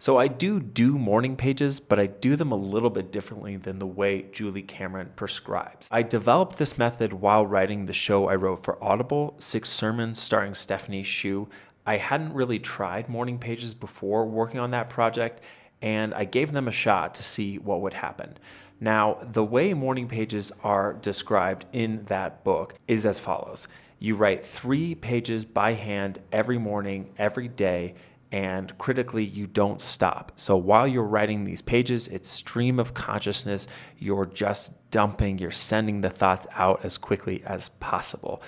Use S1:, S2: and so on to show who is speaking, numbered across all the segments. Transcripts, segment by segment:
S1: So I do morning pages, but I do them a little bit differently than the way Julie Cameron prescribes. I developed this method while writing the show I wrote for Audible, 6 Sermons, starring Stephanie Hsu. I hadn't really tried morning pages before working on that project, and I gave them a shot to see what would happen. Now, the way morning pages are described in that book is as follows. You write 3 pages by hand every morning, every day, and critically, you don't stop. So while you're writing these pages, it's stream of consciousness. You're just dumping, you're sending the thoughts out as quickly as possible.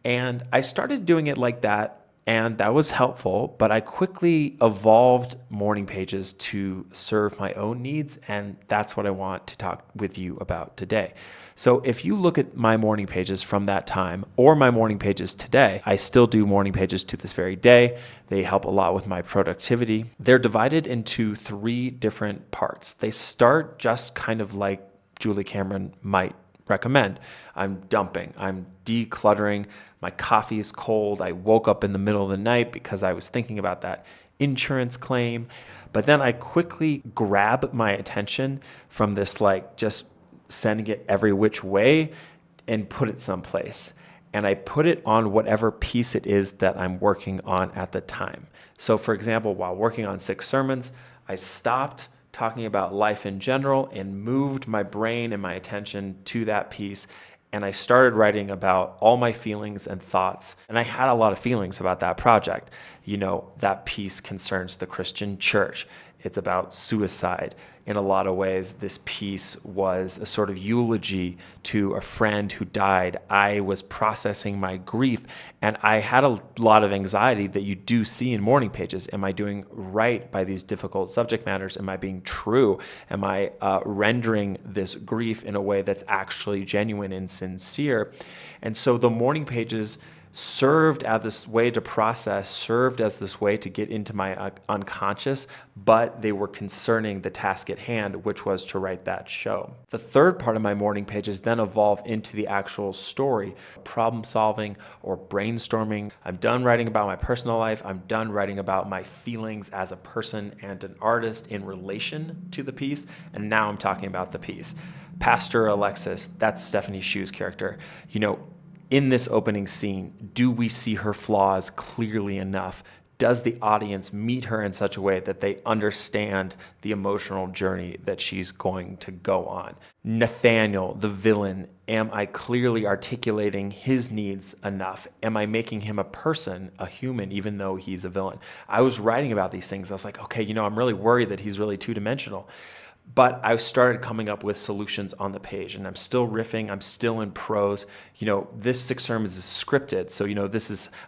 S1: And I started doing it like that, and that was helpful, but I quickly evolved morning pages to serve my own needs, and that's what I want to talk with you about today. So if you look at my morning pages from that time or my morning pages today, I still do morning pages to this very day. They help a lot with my productivity. They're divided into 3 different parts. They start just kind of like Julie Cameron might recommend. I'm dumping, I'm decluttering, my coffee is cold, I woke up in the middle of the night because I was thinking about that insurance claim. But then I quickly grab my attention from this, like just sending it every which way, and put it someplace. And I put it on whatever piece it is that I'm working on at the time. So for example, while working on 6 Sermons, I stopped talking about life in general and moved my brain and my attention to that piece. And I started writing about all my feelings and thoughts. And I had a lot of feelings about that project. You know, that piece concerns the Christian church. It's about suicide. In a lot of ways, this piece was a sort of eulogy to a friend who died. I was processing my grief, and I had a lot of anxiety that you do see in morning pages. Am I doing right by these difficult subject matters? Am I being true? Am I rendering this grief in a way that's actually genuine and sincere? And so the morning pages served as this way to process, served as this way to get into my unconscious, but they were concerning the task at hand, which was to write that show. The third part of my morning pages then evolved into the actual story, problem solving or brainstorming. I'm done writing about my personal life. I'm done writing about my feelings as a person and an artist in relation to the piece. And now I'm talking about the piece. Pastor Alexis, that's Stephanie Hsu's character. You know, in this opening scene, do we see her flaws clearly enough? Does the audience meet her in such a way that they understand the emotional journey that she's going to go on? Nathaniel, the villain, am I clearly articulating his needs enough? Am I making him a person, a human, even though he's a villain? I was writing about these things. I was like, okay, I'm really worried that he's really two-dimensional. But I started coming up with solutions on the page, and I'm still riffing. I'm still in prose. This 6 Sermons is scripted. So,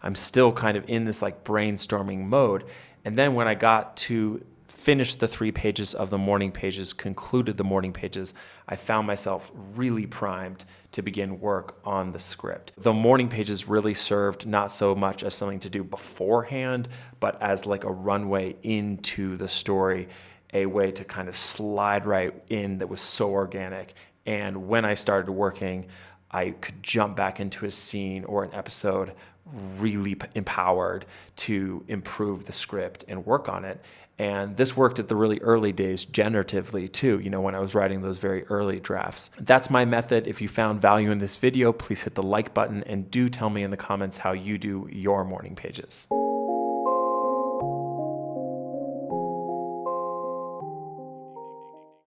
S1: I'm still kind of in this like brainstorming mode. And then when I got to finish the 3 pages of the morning pages, concluded the morning pages, I found myself really primed to begin work on the script. The morning pages really served not so much as something to do beforehand, but as like a runway into the story, a way to kind of slide right in that was so organic. And when I started working, I could jump back into a scene or an episode really empowered to improve the script and work on it. And this worked at the really early days generatively too, when I was writing those very early drafts. That's my method. If you found value in this video, please hit the like button and do tell me in the comments how you do your morning pages.